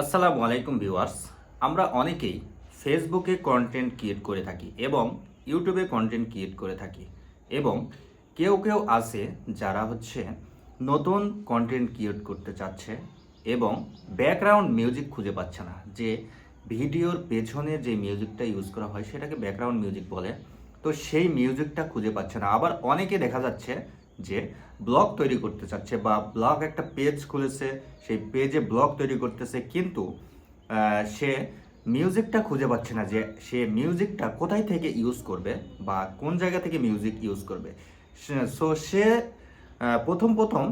আসসালামু আলাইকুম ভিউয়ার্স। আমরা অনেকেই ফেসবুকে কন্টেন্ট ক্রিয়েট করে থাকি এবং ইউটিউবে কন্টেন্ট ক্রিয়েট করে থাকি এবং কেউ কেউ আছে যারা নতুন কন্টেন্ট ক্রিয়েট করতে চাচ্ছে এবং ব্যাকগ্রাউন্ড মিউজিক খুঁজে পাচ্ছে না। যে ভিডিওর পেছনে যে মিউজিকটা ইউজ করা হয় সেটাকে ব্যাকগ্রাউন্ড মিউজিক বলে। তো সেই মিউজিকটা খুঁজে পাচ্ছে না। আবার অনেকে দেখা যাচ্ছে যে ব্লগ তৈরি করতে চাচ্ছে বা ব্লগ একটা পেজ খুলেছে, সেই পেজে ব্লগ তৈরি করতেছে, কিন্তু সে মিউজিকটা খুঁজে পাচ্ছে না যে সে মিউজিকটা কোথায় থেকে ইউজ করবে বা কোন জায়গা থেকে মিউজিক ইউজ করবে। সে প্রথম প্রথম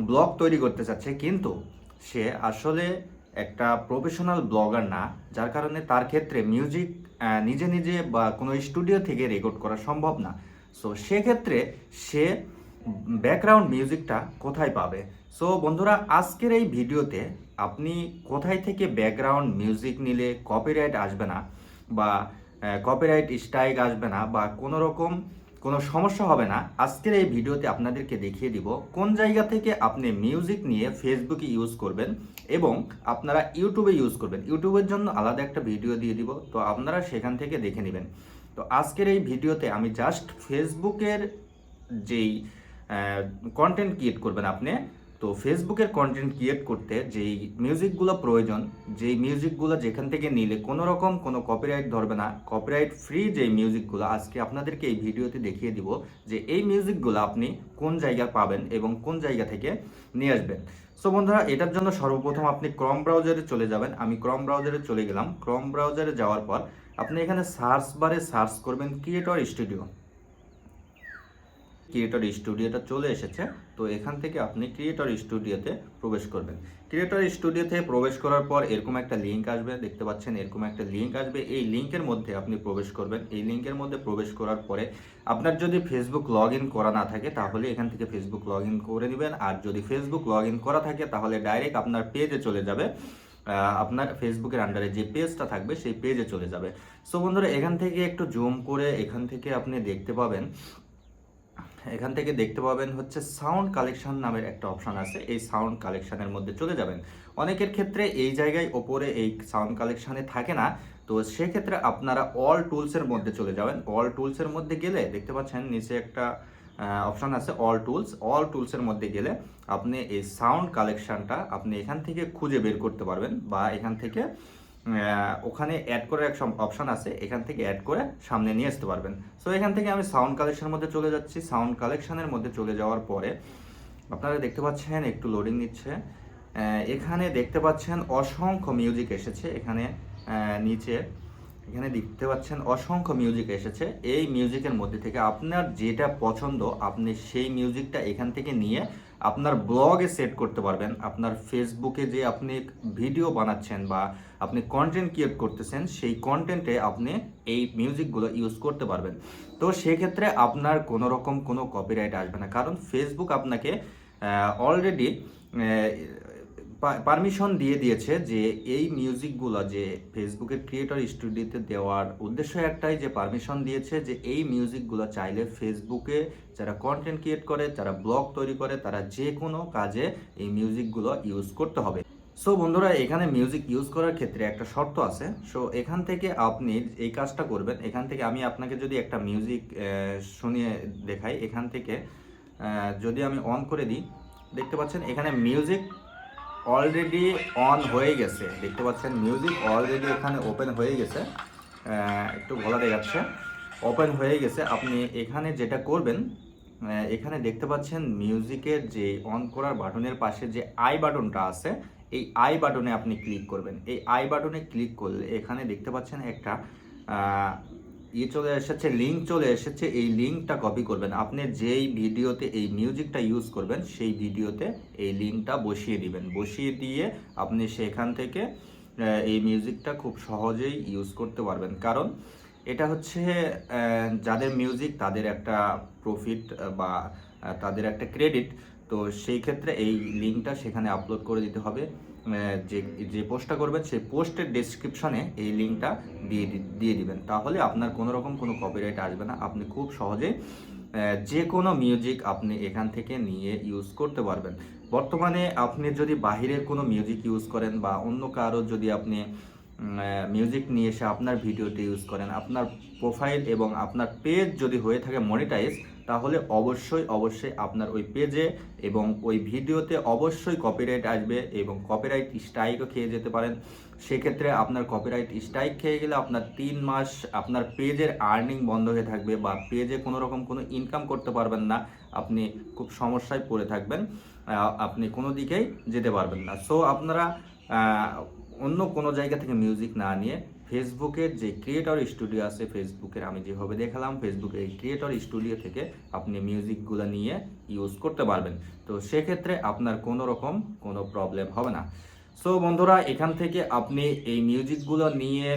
ব্লগ তৈরি করতে চাচ্ছে, কিন্তু সে আসলে একটা প্রফেশনাল ব্লগার না, যার কারণে তার ক্ষেত্রে মিউজিক নিজে নিজে বা কোনো স্টুডিও থেকে রেকর্ড করা সম্ভব না। সো সেক্ষেত্রে সে ব্যাকগ্রাউন্ড মিউজিকটা কোথায় পাবে? সো বন্ধুরা, আজকের এই ভিডিওতে আপনি কোথায় থেকে ব্যাকগ্রাউন্ড মিউজিক নিলে কপিরাইট আসবে না বা কপিরাইট স্ট্রাইক আসবে না বা কোনো রকম কোনো সমস্যা হবে না, আজকের এই ভিডিওতে আপনাদেরকে দেখিয়ে দিব কোন জায়গা থেকে আপনি মিউজিক নিয়ে ফেসবুকে ইউজ করবেন এবং আপনারা ইউটিউবে ইউজ করবেন। ইউটিউবের জন্য আলাদা একটা ভিডিও দিয়ে দিব, তো আপনারা সেখান থেকে দেখে নেবেন। তো আজকের এই ভিডিওতে আমি জাস্ট ফেসবুকের যেই কন্টেন্ট ক্রিয়েট করবেন আপনি, তো ফেসবুকের কন্টেন্ট ক্রিয়েট করতে যেই মিউজিকগুলো প্রয়োজন, যেই মিউজিকগুলো যেখান থেকে নিলে কোনো রকম কোনো কপিরাইট ধরবে না, কপিরাইট ফ্রি যেই মিউজিকগুলো আজকে আপনাদেরকে এই ভিডিওতে দেখিয়ে দিব যে এই মিউজিকগুলো আপনি কোন জায়গায় পাবেন এবং কোন জায়গা থেকে নিয়ে আসবেন। সো বন্ধুরা, এটার জন্য সর্বপ্রথম আপনি ক্রোম ব্রাউজারে চলে যাবেন। আমি ক্রোম ব্রাউজারে চলে গেলাম। ক্রোম ব্রাউজারে যাওয়ার পর আপনি এখানে সার্চ বারে সার্চ করবেন ক্রিয়েটর স্টুডিও। ক্রিয়েটর স্টুডিওটা চলে এসেছে। তো এখান থেকে আপনি ক্রিয়েটর স্টুডিওতে প্রবেশ করবেন। ক্রিয়েটর স্টুডিওতে প্রবেশ করার পর এরকম একটা লিঙ্ক আসবে, দেখতে পাচ্ছেন এরকম একটা লিঙ্ক আসবে। এই লিঙ্কের মধ্যে আপনি প্রবেশ করবেন। এই লিঙ্কের মধ্যে প্রবেশ করার পরে আপনার যদি ফেসবুক লগ ইন করা না থাকে তাহলে এখান থেকে ফেসবুক লগ ইন করে নেবেন, আর যদি ফেসবুক লগ ইন করা থাকে তাহলে ডাইরেক্ট আপনার পেজে চলে যাবে। আপনার ফেসবুকের আন্ডারে যে পেজটা থাকবে সেই পেজে চলে যাবে। সো বন্ধুরা, এখান থেকে একটু জুম করে এখান থেকে আপনি দেখতে পাবেন, এখান থেকে দেখতে পাবেন সাউন্ড কালেকশন নামের একটা অপশন আছে। এই সাউন্ড কালেকশনের মধ্যে চলে যাবেন। অনেকের ক্ষেত্রে এই জায়গায় ওপরে এই সাউন্ড কালেকশনে থাকে না, তো সেক্ষেত্রে আপনারা অল টুলসের মধ্যে চলে যাবেন। অল টুলসের মধ্যে গেলে দেখতে পাচ্ছেন নিচে একটা অপশন আছে অল টুলস। অল টুলসের মধ্যে গেলে আপনি এই সাউন্ড কালেকশনটা আপনি এখান থেকে খুঁজে বের করতে পারবেন বা এখান থেকে ওখানে অ্যাড করার এক অপশন আছে, এখান থেকে অ্যাড করে সামনে নিয়ে আসতে পারবেন। সো এখান থেকে আমি সাউন্ড কালেকশনের মধ্যে চলে যাচ্ছি। সাউন্ড কালেকশনের মধ্যে চলে যাওয়ার পরে আপনারা দেখতে পাচ্ছেন একটু লোডিং নিচ্ছে। এখানে দেখতে পাচ্ছেন অসংখ্য মিউজিক এসেছে। এখানে নিচে এখানে দেখতে পাচ্ছেন অসংখ্য মিউজিক এসেছে। এই মিউজিকের মধ্যে থেকে আপনার যেটা পছন্দ আপনি সেই মিউজিকটা এখান থেকে নিয়ে আপনার ব্লগে সেট করতে পারবেন। আপনার ফেসবুকে যে আপনি ভিডিও বানাচ্ছেন বা আপনি কন্টেন্ট ক্রিয়েট করতেছেন সেই কন্টেন্টে আপনি এই মিউজিকগুলো ইউজ করতে পারবেন। তো সেক্ষেত্রে আপনার কোনো রকম কোনো কপিরাইট আসবে না, কারণ ফেসবুক আপনাকে অলরেডি পারমিশন দিয়ে দিয়েছে যে এই মিউজিকগুলো যে ফেসবুকের ক্রিয়েটর স্টুডিওতে দেওয়ার উদ্দেশ্য একটাই, যে পারমিশন দিয়েছে যে এই মিউজিকগুলো চাইলে ফেসবুকে যারা কন্টেন্ট ক্রিয়েট করে, যারা ব্লগ তৈরি করে, তারা যে কোনো কাজে এই মিউজিকগুলো ইউজ করতে হবে। সো বন্ধুরা, এখানে মিউজিক ইউজ করার ক্ষেত্রে একটা শর্ত আছে। সো এখান থেকে আপনি এই কাজটা করবেন। এখান থেকে আমি আপনাকে যদি একটা মিউজিক শুনিয়ে দেখাই, এখান থেকে যদি আমি অন করে দিই, দেখতে পাচ্ছেন এখানে মিউজিক অলরেডি অন হয়ে গেছে। দেখতে পাচ্ছেন মিউজিক অলরেডি এখানে ওপেন হয়ে গেছে। একটু গলা দেখাচ্ছে, ওপেন হয়ে গেছে। আপনি এখানে যেটা করবেন, এখানে দেখতে পাচ্ছেন মিউজিকের যে অন করার বাটনের পাশে যে আই বাটনটা আছে, এই আই বাটনে আপনি ক্লিক করবেন। এই আই বাটনে ক্লিক করলে এখানে দেখতে পাচ্ছেন একটা চলে এসেছে, লিঙ্ক চলে এসেছে। এই লিঙ্কটা কপি করবেন। আপনি যেই ভিডিওতে এই মিউজিকটা ইউজ করবেন সেই ভিডিওতে এই লিঙ্কটা বসিয়ে দিবেন। বসিয়ে দিয়ে আপনি সেখান থেকে এই মিউজিকটা খুব সহজেই ইউজ করতে পারবেন, কারণ এটা যাদের মিউজিক তাদের একটা প্রফিট বা তাদের একটা ক্রেডিট। তো সেই ক্ষেত্রে এই লিঙ্কটা সেখানে আপলোড করে দিতে হবে। যে যে পোস্টটা করবেন সেই পোস্টের ডেসক্রিপশনে এই লিঙ্কটা দিয়ে দিবেন, তাহলে আপনার কোনো রকম কোনো কপিরাইট আসবে না। আপনি খুব সহজে যে কোনো মিউজিক আপনি এখান থেকে নিয়ে ইউজ করতে পারবেন। বর্তমানে আপনি যদি বাহিরের কোনো মিউজিক ইউজ করেন বা অন্য কারো যদি আপনি মিউজিক নিয়ে এসে আপনার ভিডিওতে ইউজ করেন, আপনার প্রোফাইল এবং আপনার পেজ যদি হয়ে থাকে মনিটাইজ, তাহলে অবশ্যই আপনার ওই পেজে এবং ওই ভিডিওতে অবশ্যই কপিরাইট আসবে এবং কপিরাইট স্ট্রাইকও খেয়ে যেতে পারেন। সেক্ষেত্রে আপনার কপিরাইট স্ট্রাইক খেয়ে গেলে আপনার 3 মাস আপনার পেজের আর্নিং বন্ধ হয়ে থাকবে বা পেজে কোনো রকম কোনো ইনকাম করতে পারবেন না। আপনি খুব সমস্যায় পড়ে থাকবেন, আপনি কোনো দিকেই যেতে পারবেন না। সো আপনারা অন্য কোনো জায়গা থেকে মিউজিক না নিয়ে ফেসবুকের যে ক্রিয়েটর স্টুডিও আছে, ফেসবুকের আমি যেভাবে দেখালাম, ফেসবুকের এই ক্রিয়েটর স্টুডিও থেকে আপনি মিউজিকগুলো নিয়ে ইউজ করতে পারবেন। তো সেক্ষেত্রে আপনার কোনো রকম কোনো প্রবলেম হবে না। সো বন্ধুরা, এখান থেকে আপনি এই মিউজিকগুলো নিয়ে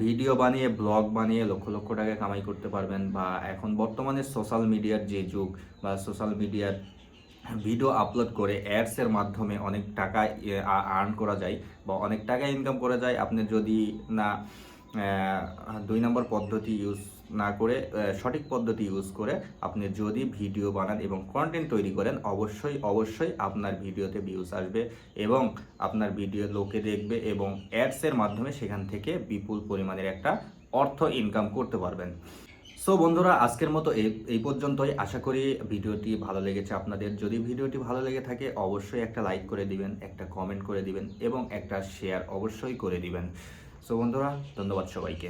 ভিডিও বানিয়ে ব্লগ বানিয়ে লক্ষ লক্ষ টাকা কামাই করতে পারবেন। বা এখন বর্তমানে সোশ্যাল মিডিয়ার যে যুগ, বা সোশ্যাল মিডিয়ার ভিডিও আপলোড করে অ্যাডসের মাধ্যমে অনেক টাকা আর্ন করা যায় বা অনেক টাকা ইনকাম করা যায়। আপনি যদি না 2 নম্বর পদ্ধতি ইউজ না করে সঠিক পদ্ধতি ইউজ করে আপনি যদি ভিডিও বানান এবং কন্টেন্ট তৈরি করেন, অবশ্যই আপনার ভিডিওতে ভিউজ আসবে এবং আপনার ভিডিও লোকে দেখবে এবং অ্যাডসের মাধ্যমে সেখান থেকে বিপুল পরিমাণের একটা অর্থ ইনকাম করতে পারবেন। সো বন্ধুরা, আজকের মতো এই পর্যন্তই। আশা করি ভিডিওটি ভালো লেগেছে আপনাদের। যদি ভিডিওটি ভালো লেগে থাকে অবশ্যই একটা লাইক করে দিবেন, একটা কমেন্ট করে দিবেন এবং একটা শেয়ার অবশ্যই করে দিবেন। সো বন্ধুরা, ধন্যবাদ সবাইকে।